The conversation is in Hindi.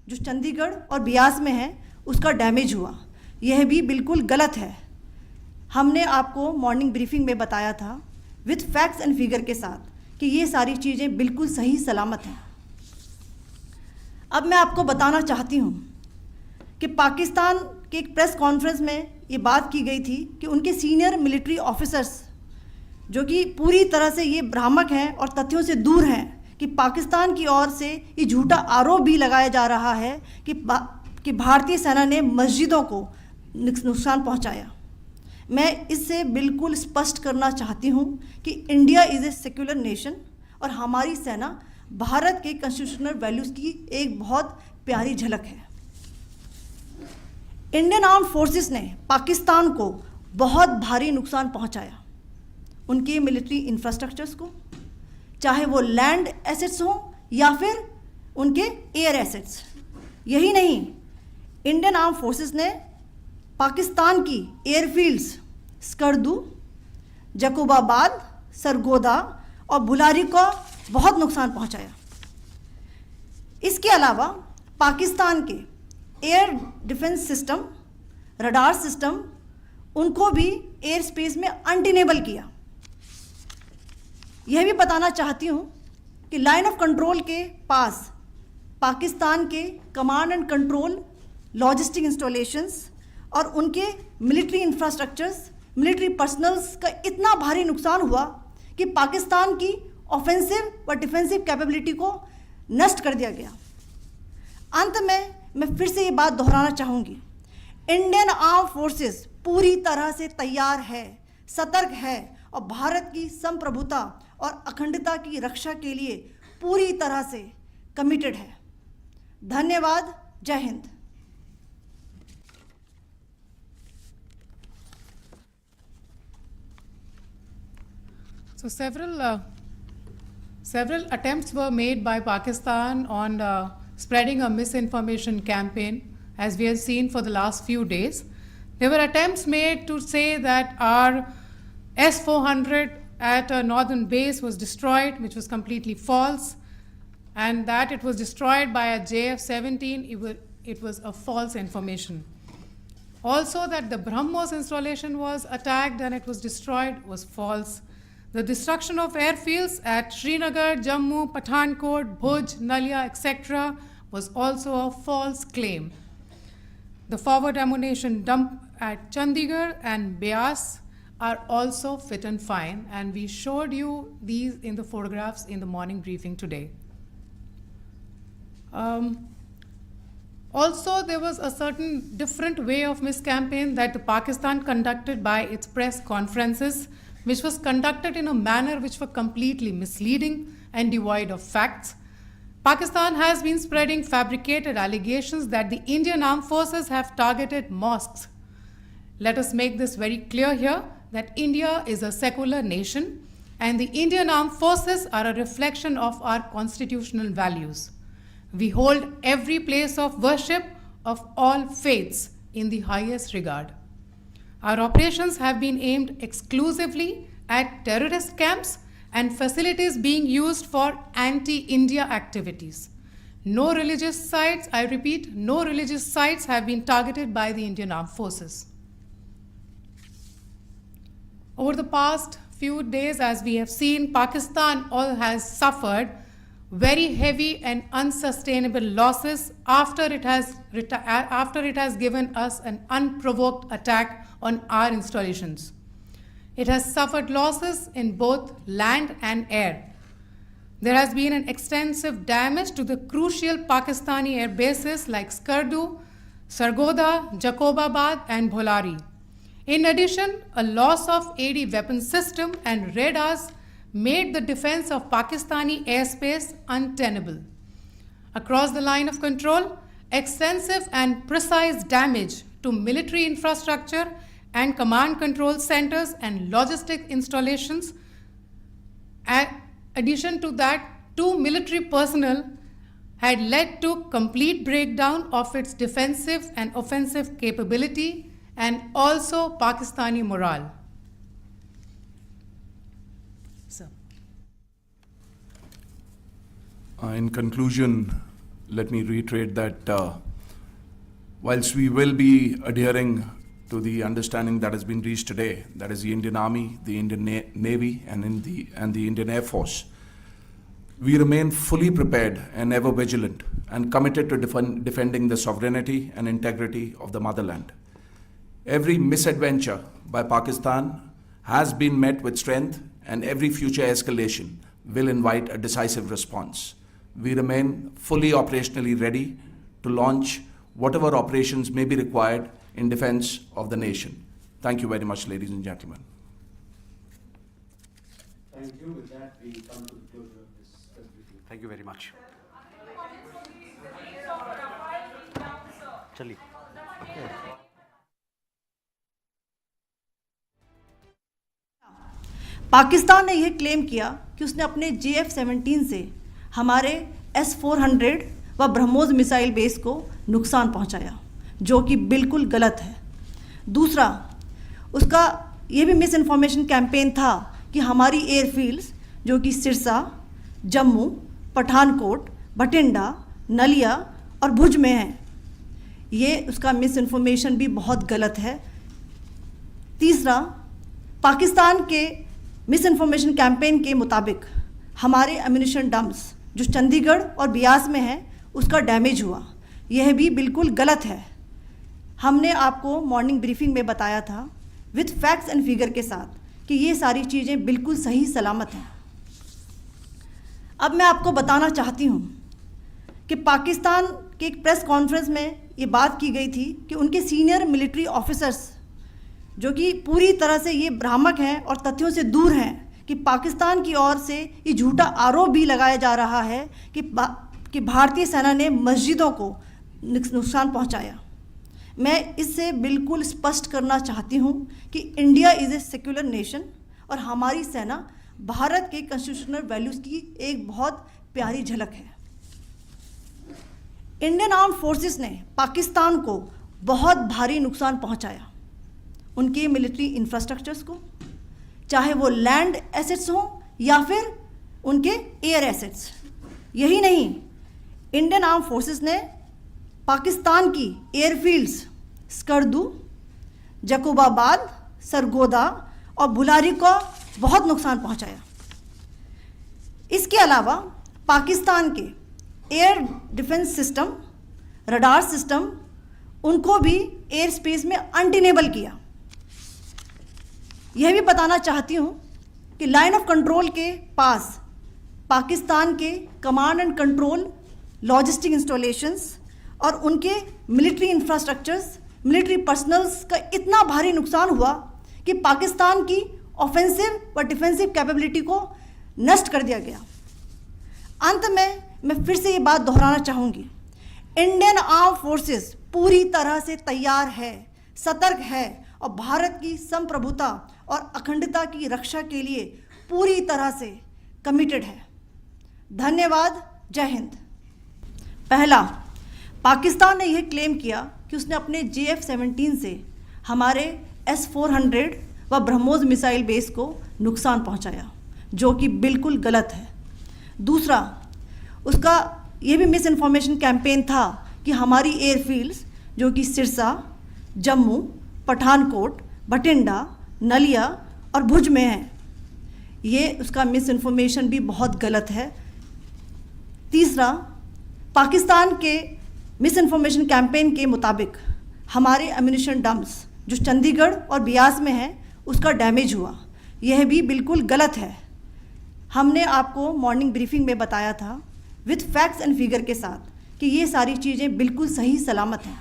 जो चंडीगढ़ और बियास में है उसका डैमेज हुआ, यह भी बिल्कुल गलत है। हमने आपको मॉर्निंग ब्रीफिंग में बताया था विथ फैक्ट्स एंड फिगर के साथ कि ये सारी चीज़ें बिल्कुल सही सलामत हैं। अब मैं आपको बताना चाहती हूँ कि पाकिस्तान के एक प्रेस कॉन्फ्रेंस में ये बात की गई थी कि उनके सीनियर मिलिट्री ऑफिसर्स जो कि पूरी तरह से ये भ्रामक हैं और तथ्यों से दूर हैं कि पाकिस्तान की ओर से ये झूठा आरोप भी लगाया जा रहा है कि भारतीय सेना ने मस्जिदों को नुकसान पहुंचाया। मैं इससे बिल्कुल स्पष्ट करना चाहती हूं कि India is a secular nation और हमारी सेना भारत के कॉन्स्टिट्यूशनल वैल्यूज़ की एक बहुत प्यारी झलक है। इंडियन आर्म्ड फोर्सेस ने पाकिस्तान को बहुत भारी नुकसान पहुंचाया, उनके मिलिट्री इंफ्रास्ट्रक्चर्स को, चाहे वो लैंड एसेट्स हों या फिर उनके एयर एसेट्स। यही नहीं, इंडियन आर्म्ड फोर्सेस ने पाकिस्तान की एयरफील्ड्स स्कर्दू, जकोबाबाद, सरगोदा और बुलारी को बहुत नुकसान पहुंचाया। इसके अलावा पाकिस्तान के air defence system, radar system, उनको भी एयर स्पेस में अनटेनेबल किया। यह भी बताना चाहती हूँ कि लाइन ऑफ कंट्रोल के पास पाकिस्तान के command and control logistic installations और उनके मिलिट्री इंफ्रास्ट्रक्चर्स, मिलिट्री पर्सनल्स का इतना भारी नुकसान हुआ कि पाकिस्तान की ऑफेंसिव व डिफेंसिव कैपेबिलिटी को नष्ट कर दिया गया। अंत में मैं फिर से ये बात दोहराना चाहूँगी, इंडियन आर्म फोर्सेस पूरी तरह से तैयार है, सतर्क है और भारत की संप्रभुता और अखंडता की रक्षा के लिए पूरी तरह से कमिटेड है। धन्यवाद। जय Hind. So several attempts were made by Pakistan on spreading a misinformation campaign, as we have seen for the last few days. There were attempts made to say that our S-400 at a northern base was destroyed, which was completely false, and that it was destroyed by a JF-17. It was a false information. Also, that the BrahMos installation was attacked and it was destroyed was false. The destruction of airfields at Srinagar, Jammu, Pathankot, Bhuj, Nalia, etc. was also a false claim. The forward ammunition dump at Chandigarh and Beas are also fit and fine, and we showed you these in the photographs in the morning briefing today. Also, there was a certain different way of miscampaign that the Pakistan conducted by its press conferences, which was conducted in a manner which were completely misleading and devoid of facts. Pakistan has been spreading fabricated allegations that the Indian armed forces have targeted mosques. Let us make this very clear here that India is a secular nation and the Indian armed forces are a reflection of our constitutional values. We hold every place of worship of all faiths in the highest regard. Our operations have been aimed exclusively at terrorist camps and facilities being used for anti-India activities. No religious sites, I repeat, no religious sites have been targeted by the Indian Armed Forces. Over the past few days, as we have seen, Pakistan has suffered very heavy and unsustainable losses after it has given us an unprovoked attack on our installations. It has suffered losses in both land and air. There has been an extensive damage to the crucial Pakistani air bases like Skardu, Sargodha, Jacobabad and Bholari. In addition, a loss of AD weapon system and radars made the defense of Pakistani airspace untenable. Across the line of control, extensive and precise damage to military infrastructure and command control centers and logistic installations. In addition to that, 2 military personnel had led to complete breakdown of its defensive and offensive capability and also Pakistani morale. In conclusion, let me reiterate that whilst we will be adhering to the understanding that has been reached today, that is the Indian Army, the Indian Navy, and the Indian Air Force, we remain fully prepared and ever vigilant and committed to defending the sovereignty and integrity of the motherland. Every misadventure by Pakistan has been met with strength, and every future escalation will invite a decisive response. We remain fully operationally ready to launch whatever operations may be required in defense of the nation. Thank you very much, ladies and gentlemen. Thank you. With that, we come to the closure of this briefing. Thank you very much. चलिए पाकिस्तान ने यह क्लेम किया कि उसने अपने JF-17 से हमारे S-400 व ब्रह्मोस मिसाइल बेस को नुकसान पहुंचाया, जो कि बिल्कुल गलत है। दूसरा, उसका ये भी मिस इन्फॉर्मेशन कैंपेन था कि हमारी एयरफील्ड्स जो कि सिरसा, जम्मू, पठानकोट, बठिंडा, नलिया और भुज में हैं, ये उसका मिस इन्फॉर्मेशन भी बहुत गलत है। तीसरा, पाकिस्तान के मिस इन्फॉर्मेशन कैंपेन के मुताबिक हमारे एम्यूनिशन डम्प्स जो चंडीगढ़ और बियास में है उसका डैमेज हुआ, यह भी बिल्कुल गलत है। हमने आपको मॉर्निंग ब्रीफिंग में बताया था विथ फैक्ट्स एंड फिगर के साथ कि ये सारी चीज़ें बिल्कुल सही सलामत हैं। अब मैं आपको बताना चाहती हूँ कि पाकिस्तान के एक प्रेस कॉन्फ्रेंस में ये बात की गई थी कि उनके सीनियर मिलिट्री ऑफिसर्स जो कि पूरी तरह से ये भ्रामक हैं और तथ्यों से दूर हैं कि पाकिस्तान की ओर से ये झूठा आरोप भी लगाया जा रहा है कि भारतीय सेना ने मस्जिदों को नुकसान पहुंचाया। मैं इससे बिल्कुल स्पष्ट करना चाहती हूं कि India is a secular nation और हमारी सेना भारत के कॉन्स्टिट्यूशनल वैल्यूज़ की एक बहुत प्यारी झलक है। इंडियन आर्म्ड फोर्सेस ने पाकिस्तान को बहुत भारी नुकसान पहुंचाया, उनके मिलिट्री इंफ्रास्ट्रक्चर्स को, चाहे वो लैंड एसेट्स हों या फिर उनके एयर एसेट्स। यही नहीं, इंडियन आर्म फोर्सेस ने पाकिस्तान की एयरफील्ड्स स्कर्दू, जकोबाबाद, सरगोदा और बुलारी को बहुत नुकसान पहुंचाया। इसके अलावा पाकिस्तान के air defence system, radar system, उनको भी एयर स्पेस में अनटेनेबल किया। यह भी बताना चाहती हूँ कि लाइन ऑफ कंट्रोल के पास पाकिस्तान के command and control logistic installations और उनके मिलिट्री इंफ्रास्ट्रक्चर्स, मिलिट्री पर्सनल्स का इतना भारी नुकसान हुआ कि पाकिस्तान की ऑफेंसिव व डिफेंसिव कैपेबिलिटी को नष्ट कर दिया गया। अंत में मैं फिर से ये बात दोहराना चाहूँगी, इंडियन आर्म फोर्सेस पूरी तरह से तैयार है, सतर्क है और भारत की संप्रभुता और अखंडता की रक्षा के लिए पूरी तरह से कमिटेड है। धन्यवाद। जय हिंद। पहला, पाकिस्तान ने यह क्लेम किया कि उसने अपने JF-17 से हमारे S-400 व ब्रह्मोस मिसाइल बेस को नुकसान पहुंचाया, जो कि बिल्कुल गलत है। दूसरा, उसका ये भी मिस इन्फॉर्मेशन कैंपेन था कि हमारी एयरफील्ड्स जो कि सिरसा, जम्मू, पठानकोट, बठिंडा, नलिया और भुज में हैं, ये उसका मिस इन्फॉर्मेशन भी बहुत गलत है। तीसरा, पाकिस्तान के मिस इन्फॉर्मेशन कैंपेन के मुताबिक हमारे एम्यूनिशन डम्प्स जो चंडीगढ़ और बियास में हैं उसका डैमेज हुआ, यह भी बिल्कुल गलत है। हमने आपको मॉर्निंग ब्रीफिंग में बताया था विथ फैक्ट्स एंड फिगर के साथ कि ये सारी चीज़ें बिल्कुल सही सलामत हैं।